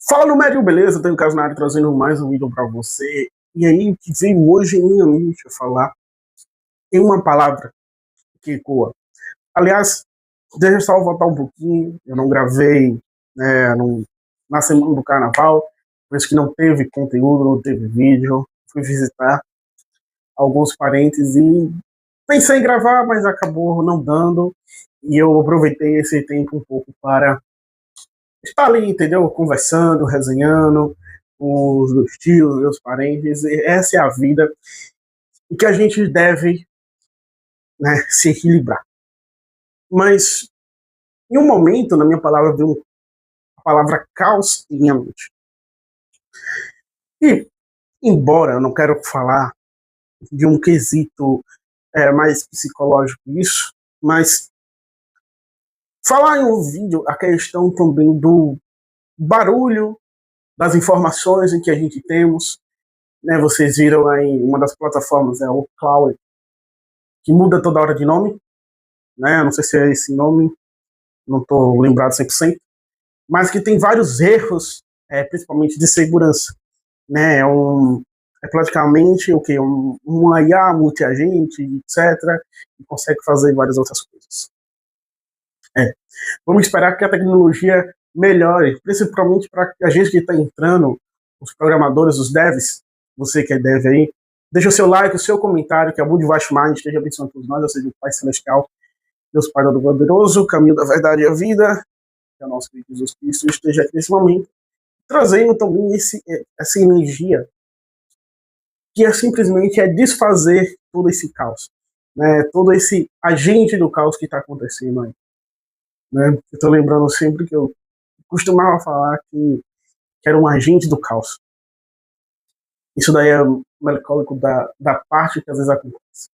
Fala no médio, beleza? Tenho o caso na área trazendo mais um vídeo para você. E aí, que veio hoje em minha mente a falar em uma palavra que ecoa. Aliás, deixa eu só voltar um pouquinho. Eu não gravei na semana do carnaval, por isso que não teve conteúdo, não teve vídeo. Fui visitar alguns parentes e pensei em gravar, mas acabou não dando. E eu aproveitei esse tempo um pouco para estar ali, entendeu? Conversando, resenhando com os meus tios, meus parentes. E essa é a vida e que a gente deve, né, se equilibrar. Mas em um momento, na minha palavra, veio a palavra caos em minha mente. E, embora eu não quero falar de um quesito mais psicológico isso, mas falar em um vídeo a questão também do barulho das informações em que a gente temos, né? Vocês viram aí uma das plataformas, é o Cloud, que muda toda hora de nome, né? Não sei se é esse nome, não estou lembrado 100%, mas que tem vários erros, principalmente de segurança, né? É praticamente o que um IA multiagente, etc, e consegue fazer várias outras coisas. Vamos esperar que a tecnologia melhore, principalmente para a gente que está entrando, os programadores, os devs, você que é dev aí, deixa o seu like, o seu comentário, que é bom de Vast Mind, esteja abençoando todos nós, ou seja, o Pai Celestial, Deus Pai Todo-Poderoso, o caminho da verdade e a vida, que é o nosso Filho Jesus Cristo, esteja aqui nesse momento, trazendo também essa energia, que simplesmente desfazer todo esse caos, né? Todo esse agente do caos que está acontecendo aí. Né? Eu estou lembrando sempre que eu costumava falar que era um agente do caos. Isso daí é melancólico da parte que às vezes acontece.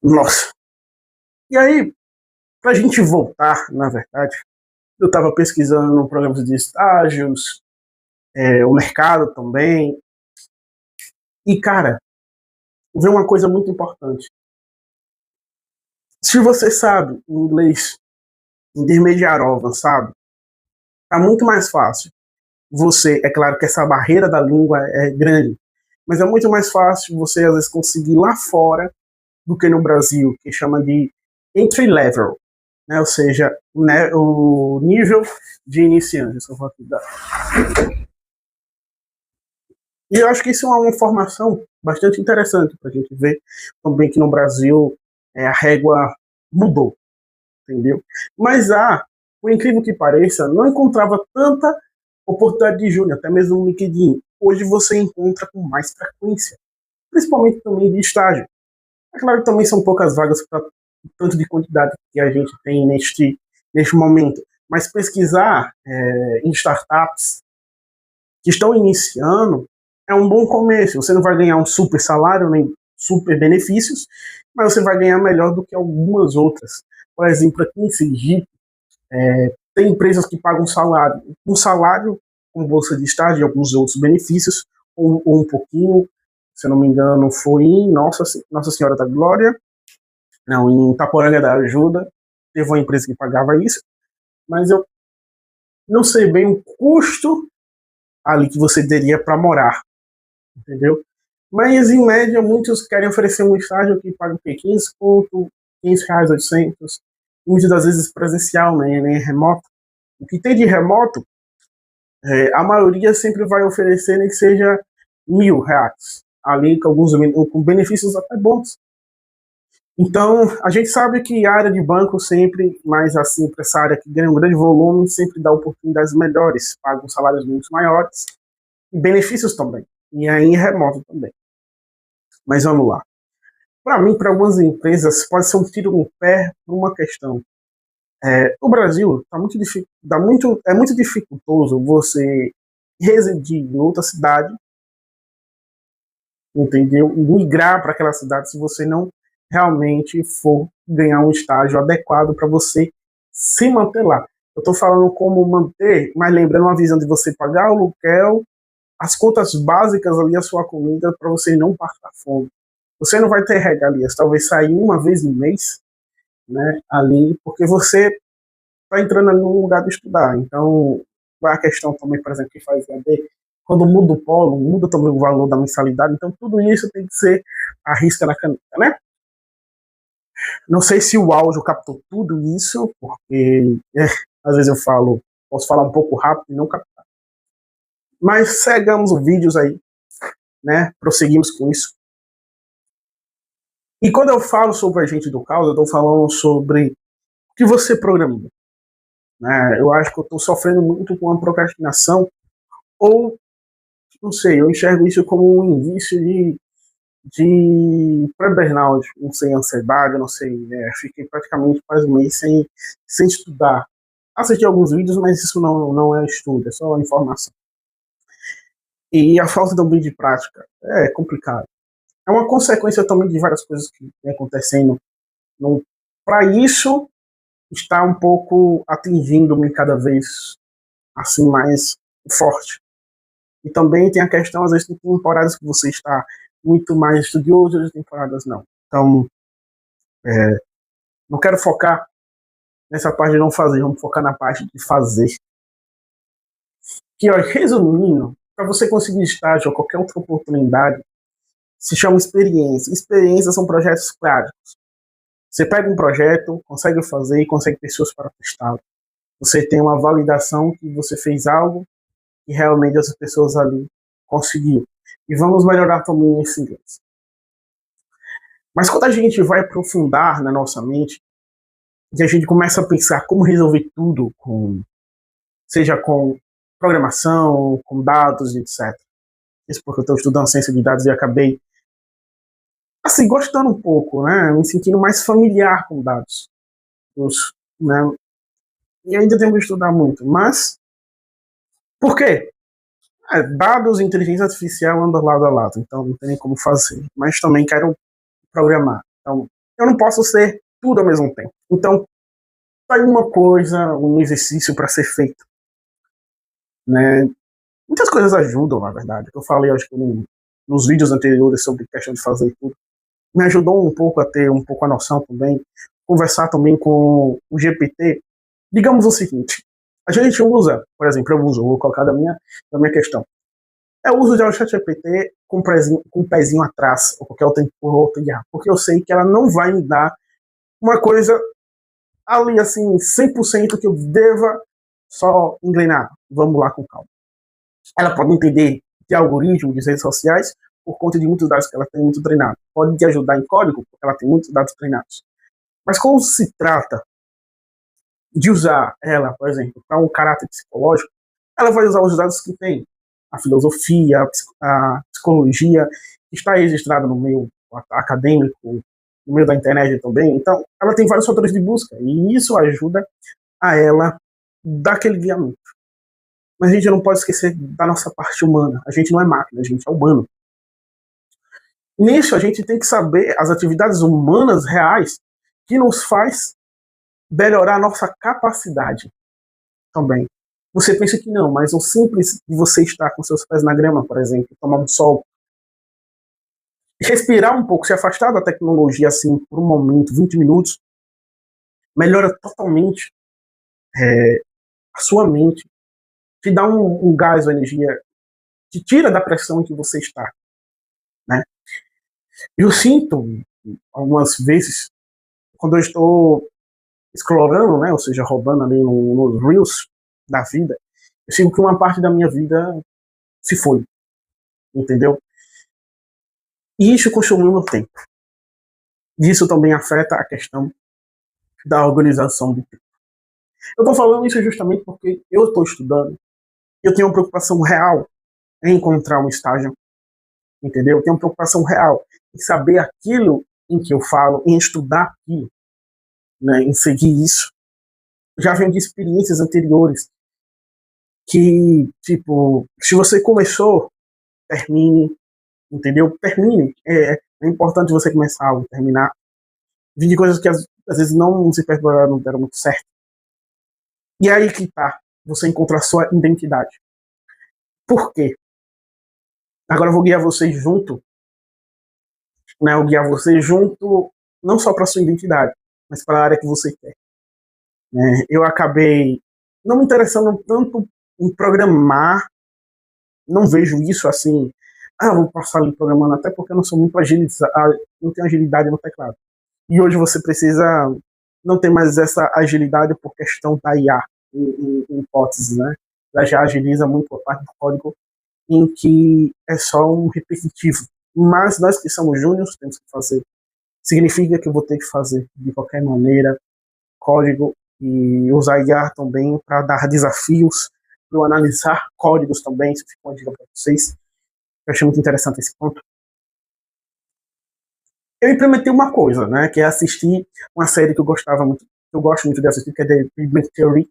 Nossa. E aí, pra gente voltar, na verdade, eu estava pesquisando programas de estágios, o mercado também. E, cara, veio uma coisa muito importante. Se você sabe inglês intermediário avançado, tá muito mais fácil. É claro que essa barreira da língua é grande, mas é muito mais fácil você, às vezes, conseguir lá fora do que no Brasil, que chama de entry level, né? Ou seja, né, o nível de iniciante. Eu vou aqui dar. E eu acho que isso é uma informação bastante interessante para a gente ver também que no Brasil a régua mudou, entendeu? Mas por incrível que pareça, não encontrava tanta oportunidade de júnior, até mesmo no LinkedIn. Hoje você encontra com mais frequência, principalmente também de estágio. É claro que também são poucas vagas para tanto de quantidade que a gente tem neste momento, mas pesquisar em startups que estão iniciando é um bom começo. Você não vai ganhar um super salário, nem super benefícios, mas você vai ganhar melhor do que algumas outras. Por exemplo, aqui em Sergipe, tem empresas que pagam um salário com bolsa de estágio e alguns outros benefícios, ou um pouquinho, se eu não me engano, foi em Nossa Senhora da Glória, não, em Itaporanga da Ajuda, teve uma empresa que pagava isso, mas eu não sei bem o custo ali que você teria para morar, entendeu? Mas, em média, muitos querem oferecer um estágio que paga 15 conto, 15 reais, 800, muitas das vezes presencial, né, remoto. O que tem de remoto, a maioria sempre vai oferecer nem que seja R$ 1.000, ali com benefícios até bons. Então, a gente sabe que a área de banco sempre, mais assim, para essa área que ganha um grande volume, sempre dá oportunidades melhores, pagam salários muito maiores e benefícios também, e aí em remoto também. Mas vamos lá. Para mim, para algumas empresas, pode ser um tiro no pé por uma questão. O Brasil é muito dificultoso você residir em outra cidade, entendeu? E migrar para aquela cidade se você não realmente for ganhar um estágio adequado para você se manter lá. Eu estou falando como manter, mas lembrando uma visão de você pagar o aluguel, as contas básicas ali, a sua comida, para você não passar fome. Você não vai ter regalias, talvez sair uma vez no mês, né, ali, porque você está entrando ali no lugar de estudar. Então, qual é a questão também, por exemplo, que faz EAD, quando muda o polo, muda também o valor da mensalidade, então tudo isso tem que ser à risca na caneta, né? Não sei se o áudio captou tudo isso, porque às vezes eu falo, posso falar um pouco rápido e não captar. Mas seguimos os vídeos aí, né? Prosseguimos com isso. E quando eu falo sobre agente do caos, eu estou falando sobre o que você programou. Né? Eu acho que eu estou sofrendo muito com a procrastinação, ou, não sei, eu enxergo isso como um indício de pré-burnout, não sei, ansiedade, não sei. Fiquei praticamente quase um mês sem estudar. Assisti alguns vídeos, mas isso não é estudo, é só informação. E a falta também de prática é complicado. É uma consequência também de várias coisas que vem acontecendo. Para isso, está um pouco atingindo-me cada vez assim mais forte. E também tem a questão, às vezes, tem temporadas que você está muito mais estudioso, outras temporadas não. Então, não quero focar nessa parte de não fazer, vamos focar na parte de fazer. Que, ó, resumindo, para você conseguir estágio ou qualquer outra oportunidade, se chama experiência. Experiências são projetos práticos. Você pega um projeto, consegue fazer e consegue pessoas para testá-lo. Você tem uma validação que você fez algo e realmente as pessoas ali conseguiram. E vamos melhorar também esse inglês. Mas quando a gente vai aprofundar na nossa mente, e a gente começa a pensar como resolver tudo, seja com programação, com dados, etc. Isso porque eu estou estudando ciência de dados e acabei assim, gostando um pouco, né? Me sentindo mais familiar com dados. Né? E ainda tenho que estudar muito. Mas, por quê? Dados e inteligência artificial andam lado a lado, então não tem nem como fazer. Mas também quero programar. Então, eu não posso ser tudo ao mesmo tempo. Então, tá aí uma coisa, um exercício para ser feito. Né? Muitas coisas ajudam, na verdade. Eu falei, acho que nos vídeos anteriores sobre questão de fazer tudo. Me ajudou um pouco a ter um pouco a noção também. Conversar também com o GPT. Digamos o seguinte, a gente usa, por exemplo, vou colocar da minha questão. Eu uso já o ChatGPT com um pezinho atrás, ou qualquer outra IA, porque eu sei que ela não vai me dar uma coisa ali, assim, 100% que eu deva só engrenar. Vamos lá com calma. Ela pode entender de algoritmo, de redes sociais, por conta de muitos dados que ela tem muito treinado. Pode te ajudar em código, porque ela tem muitos dados treinados. Mas quando se trata de usar ela, por exemplo, para um caráter psicológico, ela vai usar os dados que tem. A filosofia, a psicologia, que está registrada no meio acadêmico, no meio da internet também. Então, ela tem vários fatores de busca, e isso ajuda a ela dar aquele guiamento. Mas a gente não pode esquecer da nossa parte humana. A gente não é máquina, a gente é humano. Nisso, a gente tem que saber as atividades humanas reais que nos faz melhorar a nossa capacidade também. Você pensa que não, mas o simples de você estar com seus pés na grama, por exemplo, tomar um sol, respirar um pouco, se afastar da tecnologia assim por um momento, 20 minutos, melhora totalmente a sua mente, te dá um gás, uma energia, te tira da pressão em que você está. Né? Eu sinto, algumas vezes, quando eu estou scrollando, né, ou seja, roubando ali nos Reels da vida, eu sinto que uma parte da minha vida se foi, entendeu? E isso consumiu meu tempo. Isso também afeta a questão da organização do tempo. Eu estou falando isso justamente porque eu estou estudando, eu tenho uma preocupação real em encontrar um estágio, entendeu? Eu tenho uma preocupação real em saber aquilo em que eu falo, em estudar aquilo, né, em seguir isso. Já venho de experiências anteriores que, tipo, se você começou, termine, entendeu? Termine. É importante você começar algo, terminar. Vi de coisas que às vezes não se perdoaram, não deram muito certo. E aí que tá, você encontra a sua identidade. Por quê? Agora eu vou guiar você junto, né? Eu vou guiar você junto, não só para sua identidade, mas para a área que você quer. Né? Eu acabei não me interessando tanto em programar, não vejo isso assim, vou passar ali programando, até porque eu não sou muito agilizado, não tenho agilidade no teclado. E hoje você precisa não ter mais essa agilidade por questão da IA, em hipóteses, né? Ela já agiliza muito a parte do código em que é só um repetitivo. Mas nós que somos júniores temos que fazer. Significa que eu vou ter que fazer, de qualquer maneira, código e usar IA também para dar desafios, para eu analisar códigos também. Isso fica uma dica para vocês. Eu achei muito interessante esse ponto. Eu implementei uma coisa, né, que é assistir uma série que eu gostava muito, que eu gosto muito de assistir, que é The Big Bang Theory,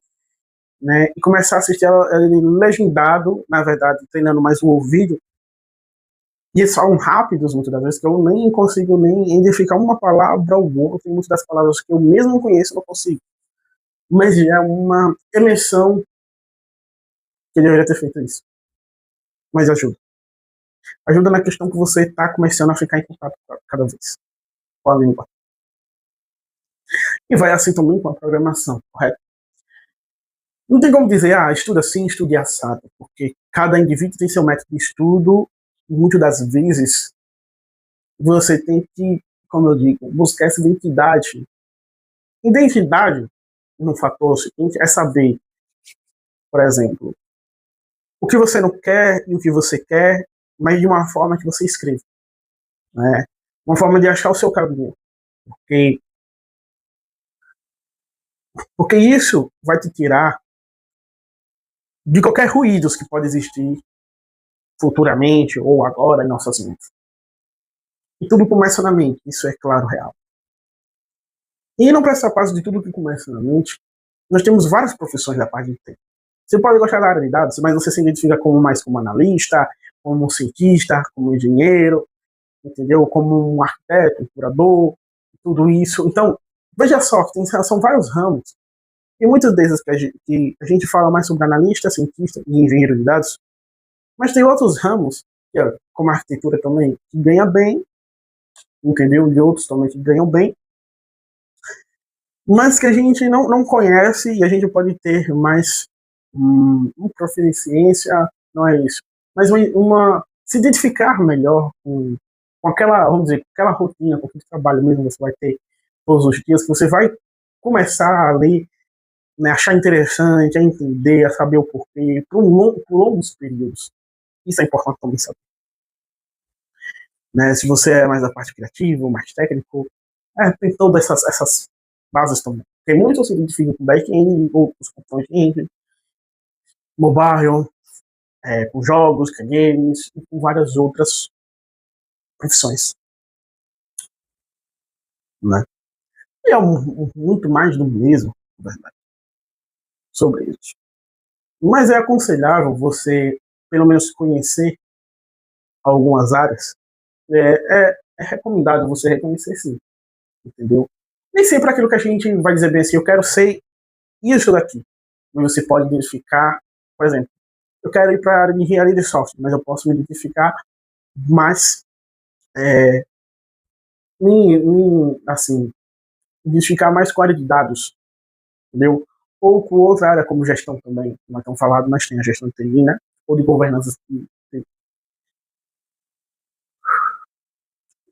né, e começar a assistir ela legendado, na verdade, treinando mais o ouvido, e eles falam rápidos muitas das vezes que eu nem consigo nem identificar uma palavra ou outra, tem muitas das palavras que eu mesmo não conheço, não consigo. Mas é uma eleição que eu deveria ter feito isso. Mas ajuda. Ajuda na questão que você está começando a ficar em contato cada vez com a língua. E vai assim também com a programação, correto? Não tem como dizer, estuda assim, estude assado, porque cada indivíduo tem seu método de estudo e muitas das vezes você tem que, como eu digo, buscar essa identidade. Identidade, no fator seguinte, é saber, por exemplo, o que você não quer e o que você quer, mas de uma forma que você escreve, né? Uma forma de achar o seu caminho, porque, porque isso vai te tirar de qualquer ruídos que pode existir futuramente ou agora em nossas mentes. E tudo começa na mente, isso é claro, real. E não para essa parte de tudo que começa na mente, nós temos várias profissões da parte de TI. Você pode gostar da área de dados, mas você se identifica mais como analista, como cientista, como engenheiro, entendeu? Como um arquiteto, um curador, tudo isso. Então, veja só, são vários ramos. E muitas vezes que a gente fala mais sobre analista, cientista e engenheiro de dados, mas tem outros ramos, como a arquitetura também, que ganha bem, entendeu? E outros também que ganham bem, mas que a gente não conhece e a gente pode ter mais uma proficiência, não é isso, mas se identificar melhor com aquela, vamos dizer, aquela rotina, com aquele trabalho mesmo que você vai ter todos os dias, que você vai começar a ler, né, achar interessante, a entender, a saber o porquê, por longos períodos. Isso é importante também saber. Né? Se você é mais da parte criativa, mais técnico, tem todas essas bases também. Tem muitos se identificam com back-end, outros com front-end, mobile, com jogos, com games e com várias outras profissões. Né? E é muito mais do mesmo, na verdade, sobre isso. Mas é aconselhável você, pelo menos, conhecer algumas áreas. É recomendado você reconhecer, sim. Entendeu? Nem sempre aquilo que a gente vai dizer bem assim, eu quero ser isso daqui. Mas você pode identificar, por exemplo, eu quero ir para a área de engenharia de software, mas eu posso me identificar mais, assim, identificar mais com a área de dados, entendeu? Ou com outra área como gestão também, não é tão falado, mas tem a gestão de TI, né? Ou de governança.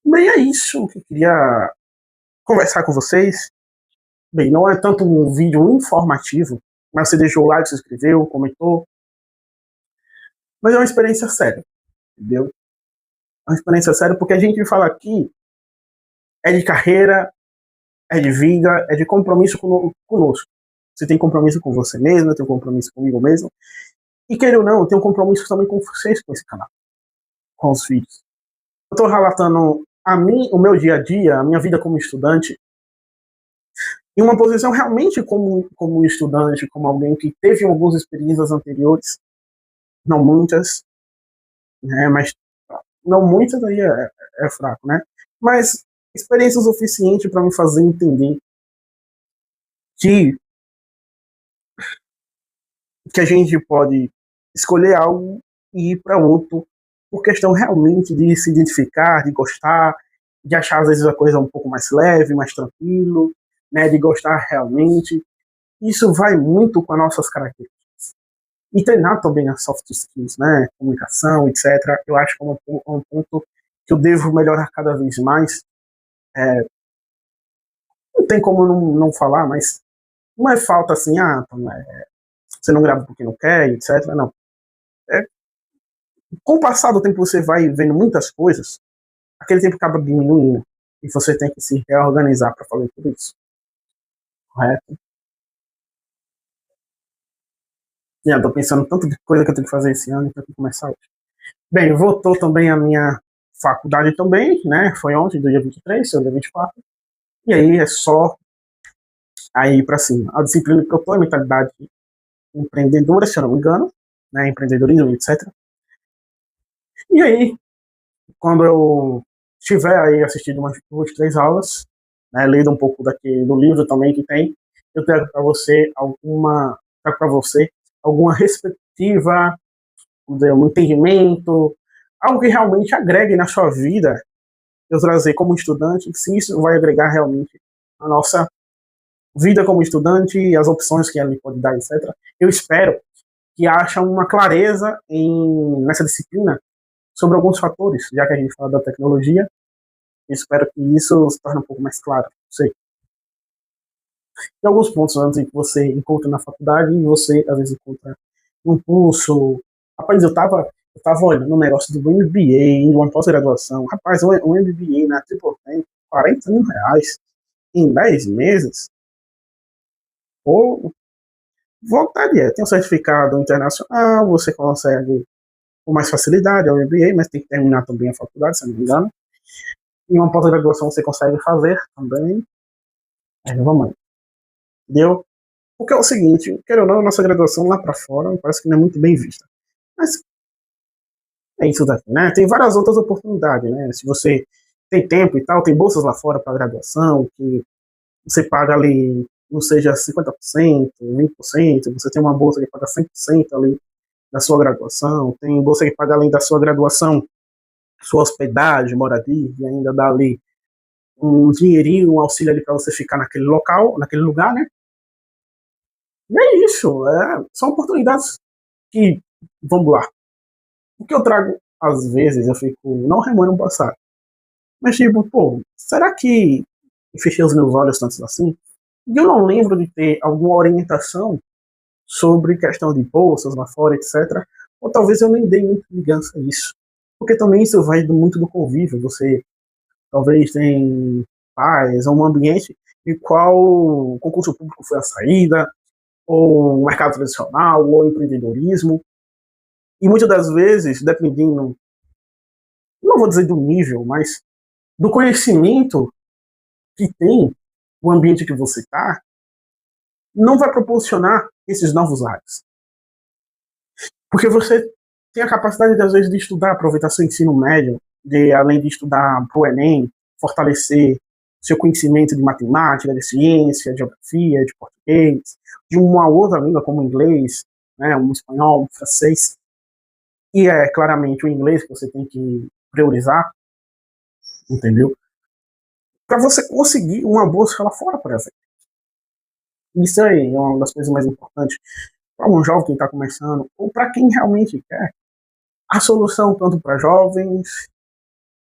Bem, é isso que eu queria conversar com vocês. Bem, não é tanto um vídeo informativo, mas você deixou o like, se inscreveu, comentou. Mas é uma experiência séria, entendeu? É uma experiência séria porque a gente fala aqui é de carreira, é de vida, é de compromisso conosco. Você tem compromisso com você mesmo, tem compromisso comigo mesmo. E queira ou não, eu tenho um compromisso também com vocês, com esse canal, com os vídeos. Eu estou relatando o meu dia a dia, a minha vida como estudante, em uma posição realmente como estudante, como alguém que teve algumas experiências anteriores, não muitas, né, mas não muitas aí é fraco, né? Mas experiência suficiente para me fazer entender que a gente pode escolher algo e ir para outro por questão realmente de se identificar, de gostar, de achar às vezes a coisa um pouco mais leve, mais tranquilo, né, de gostar realmente. Isso vai muito com as nossas características. E treinar também as soft skills, né? Comunicação, etc. Eu acho que é um ponto que eu devo melhorar cada vez mais. É, não tem como não falar, mas não é falta assim, então, você não grava porque não quer, etc. Não. É, com o passar do tempo você vai vendo muitas coisas, aquele tempo acaba diminuindo e você tem que se reorganizar para fazer tudo isso, correto? E eu tô pensando tanto de coisa que eu tenho que fazer esse ano, então eu tenho que começar hoje. Bem, voltou também a minha faculdade também, né? Foi ontem, do dia 23, seu dia 24. E aí é só aí para cima. A disciplina que eu tô é mentalidade empreendedora, se eu não me engano, né? Empreendedorismo, etc. E aí, quando eu tiver aí assistido umas 2, 3 aulas, né, lido um pouco do livro também que tem, eu trago para você alguma respectiva, vamos dizer, um entendimento, algo que realmente agregue na sua vida, eu trazer como estudante, se isso vai agregar realmente a nossa vida como estudante, as opções que ele pode dar, etc. Eu espero que haja uma clareza nessa disciplina sobre alguns fatores, já que a gente fala da tecnologia. Eu espero que isso se torne um pouco mais claro. Sei. Tem alguns pontos antes que você encontra na faculdade e você às vezes encontra um curso. Rapaz, eu tava olhando um negócio do MBA, uma pós-graduação. Rapaz, um MBA na Triple Tem, R$ 40 mil em 10 meses. Pô, voltaria. Tem um certificado internacional, você consegue com mais facilidade, é o MBA, mas tem que terminar também a faculdade, se não me engano. E uma pós-graduação você consegue fazer também. Aí vamos aí. Entendeu? Porque é o seguinte, quero ou não, a nossa graduação lá para fora parece que não é muito bem vista. Mas é isso daqui, né? Tem várias outras oportunidades, né? Se você tem tempo e tal, tem bolsas lá fora para graduação, que você paga ali, não seja 50%, 20%, você tem uma bolsa que paga 100% ali da sua graduação, tem bolsa que paga além da sua graduação, sua hospedagem, moradia, e ainda dá ali um dinheirinho, um auxílio ali para você ficar naquele local, naquele lugar, né? E é isso, são oportunidades que, vamos lá, o que eu trago, às vezes, eu fico, não remoendo o passado, mas tipo, pô, será que eu fechei os meus olhos tanto assim? E eu não lembro de ter alguma orientação sobre questão de bolsas lá fora, etc. Ou talvez eu nem dei muita ligança a isso. Porque também isso vai muito do convívio, você talvez tem pais, ou um ambiente em qual o concurso público foi a saída, ou o mercado tradicional, ou o empreendedorismo. E muitas das vezes, dependendo, não vou dizer do nível, mas do conhecimento que tem o ambiente que você está, não vai proporcionar esses novos áreas. Porque você tem a capacidade, às vezes, de estudar, aproveitar seu ensino médio, além de estudar para o Enem, fortalecer seu conhecimento de matemática, de ciência, de geografia, de português, de uma outra língua como o inglês, né, um espanhol, um francês. E é claramente o inglês que você tem que priorizar, entendeu? Para você conseguir uma bolsa lá fora, por exemplo. Isso aí é uma das coisas mais importantes para um jovem que está começando, ou para quem realmente quer. A solução, tanto para jovens,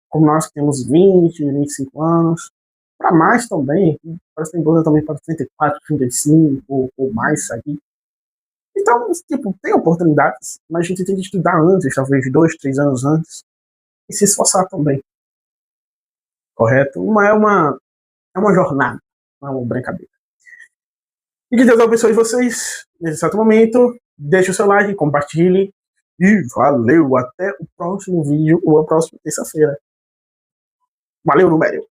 como nós que temos 20, 25 anos, para mais também, parece que tem bolsa também para 34, 35 ou mais aí. Então, tipo, tem oportunidades, mas a gente tem que estudar antes, talvez 2, 3 anos antes, e se esforçar também, correto? É uma jornada, não é uma brincadeira. E que Deus abençoe vocês nesse exato momento. Deixe o seu like, compartilhe. E valeu! Até o próximo vídeo ou a próxima terça-feira. Valeu, Número!